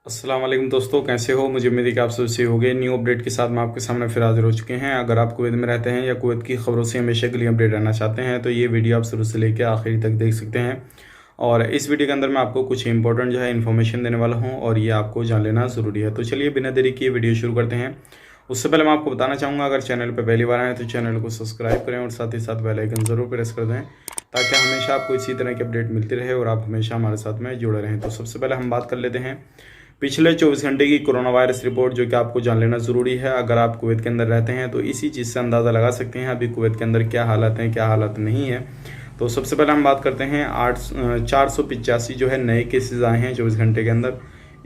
अस्सलाम वालेकुम दोस्तों, कैसे हो। मुझे उम्मीद है कि आप सब सही हो गए। न्यू अपडेट के साथ मैं आपके सामने फिर हाजिर हो चुके हैं। अगर आप कुवैत में रहते हैं या कुवैत की खबरों से हमेशा के लिए अपडेट रहना चाहते हैं तो ये वीडियो आप शुरू से लेकर आखिरी तक देख सकते हैं। और इस वीडियो के अंदर मैं आपको कुछ इंपॉर्टेंट जो है इन्फॉर्मेशन देने वाला हूँ और ये आपको जान लेना ज़रूरी है। तो चलिए बिना देरी किए वीडियो शुरू करते हैं। उससे पहले मैं आपको बताना चाहूँगा, अगर चैनल पर पहली बार आए तो चैनल को सब्सक्राइब करें और साथ ही साथ बेल आइकन ज़रूर प्रेस कर दें ताकि हमेशा आपको इसी तरह की अपडेट मिलती रहे और आप हमेशा हमारे साथ में जुड़े रहें। तो सबसे पहले हम बात कर लेते हैं पिछले 24 घंटे की कोरोना वायरस रिपोर्ट, जो कि आपको जान लेना ज़रूरी है। अगर आप कुवैत के अंदर रहते हैं तो इसी चीज़ से अंदाज़ा लगा सकते हैं अभी कुवैत के अंदर क्या हालात हैं, क्या हालात नहीं है। तो सबसे पहले हम बात करते हैं 485 जो है नए केसेस आए हैं 24 घंटे के अंदर।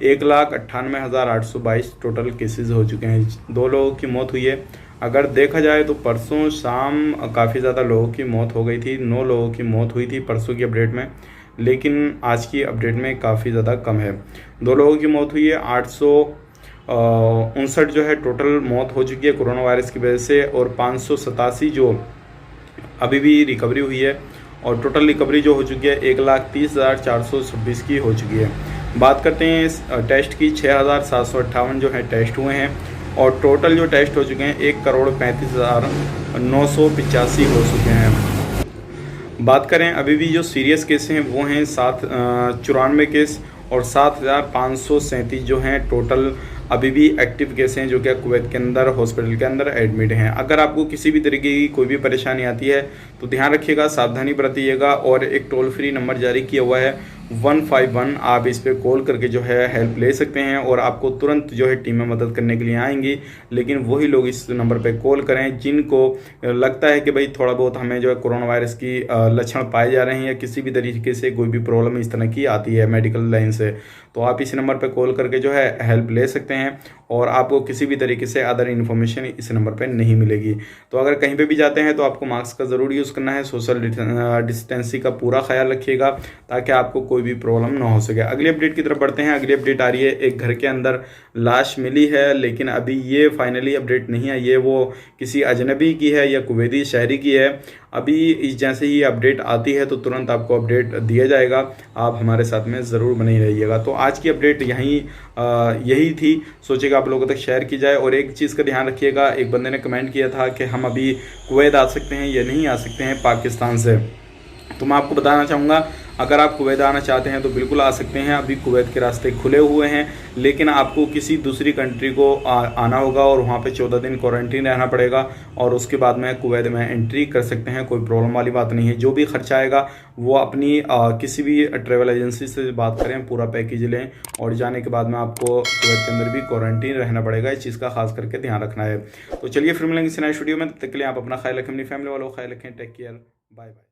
1,98,822 टोटल केसेस हो चुके हैं। 2 लोगों की मौत हुई है। अगर देखा जाए तो परसों शाम काफ़ी ज़्यादा लोगों की मौत हो गई थी। 9 लोगों की मौत हुई थी परसों की अपडेट में, लेकिन आज की अपडेट में काफ़ी ज़्यादा कम है। 2 लोगों की मौत हुई है। 859 जो है टोटल मौत हो चुकी है कोरोना वायरस की वजह से, और 587 जो अभी भी रिकवरी हुई है, और टोटल रिकवरी जो हो चुकी है 1,30,426 की हो चुकी है। बात करते हैं इस टेस्ट की, 6,758 जो है टेस्ट हुए हैं, और टोटल जो टेस्ट हो चुके हैं 1,35,985 हो चुके हैं। बात करें अभी भी जो सीरियस केस हैं वो हैं 94 केस, और 7,537 जो हैं टोटल अभी भी एक्टिव केस हैं जो कि कुवैत के अंदर हॉस्पिटल के अंदर एडमिट हैं। अगर आपको किसी भी तरीके की कोई भी परेशानी आती है तो ध्यान रखिएगा, सावधानी बरतिएगा, और एक टोल फ्री नंबर जारी किया हुआ है 151, आप इस पर कॉल करके जो है हेल्प ले सकते हैं और आपको तुरंत जो है टीमें मदद करने के लिए आएंगी। लेकिन वही लोग इस नंबर पे कॉल करें जिनको लगता है कि भाई थोड़ा बहुत हमें जो है कोरोना वायरस की लक्षण पाए जा रहे हैं या किसी भी तरीके से कोई भी प्रॉब्लम इस तरह की आती है मेडिकल लाइन से, तो आप इस नंबर पर कॉल करके जो है हेल्प ले सकते हैं और आपको किसी भी तरीके से अदर इन्फॉर्मेशन इस नंबर पर नहीं मिलेगी। तो अगर कहीं पे भी जाते हैं तो आपको मास्क का ज़रूर यूज़ करना है, सोशल डिस्टेंसिंग का पूरा ख्याल रखिएगा ताकि आपको कोई भी प्रॉब्लम ना हो सके। अगली अपडेट की तरफ बढ़ते हैं। अगली अपडेट आ रही है, एक घर के अंदर लाश मिली है, लेकिन अभी ये फाइनली अपडेट नहीं आई है वो किसी अजनबी की है या कुवैती शहरी की है। अभी जैसे ही अपडेट आती है तो तुरंत आपको अपडेट दिया जाएगा, आप हमारे साथ में ज़रूर बने रहिएगा। तो आज की अपडेट यही थी, सोचेगा आप लोगों तक शेयर की जाए। और एक चीज़ का ध्यान रखिएगा, एक बंदे ने कमेंट किया था कि हम अभी कुवैत आ सकते हैं या नहीं आ सकते हैं पाकिस्तान से। तो मैं आपको बताना चाहूँगा, अगर आप कुवैत आना चाहते हैं तो बिल्कुल आ सकते हैं। अभी कुवैत के रास्ते खुले हुए हैं, लेकिन आपको किसी दूसरी कंट्री को आना होगा और वहाँ पे 14 दिन क्वारंटीन रहना पड़ेगा, और उसके बाद में कुवैत में एंट्री कर सकते हैं। कोई प्रॉब्लम वाली बात नहीं है। जो भी खर्चा आएगा वो अपनी किसी भी ट्रेवल एजेंसी से बात करें, पूरा पैकेज लें, और जाने के बाद में आपको कुवैत के अंदर भी क्वारंटीन रहना पड़ेगा। इस चीज़ का खास करके ध्यान रखना है। तो चलिए फिर मिलेंगे इस नए वीडियो में, तब तक के लिए आप अपना ख्याल रखें, अपनी फैमिली वालों का ख्याल रखें। Take care, bye bye.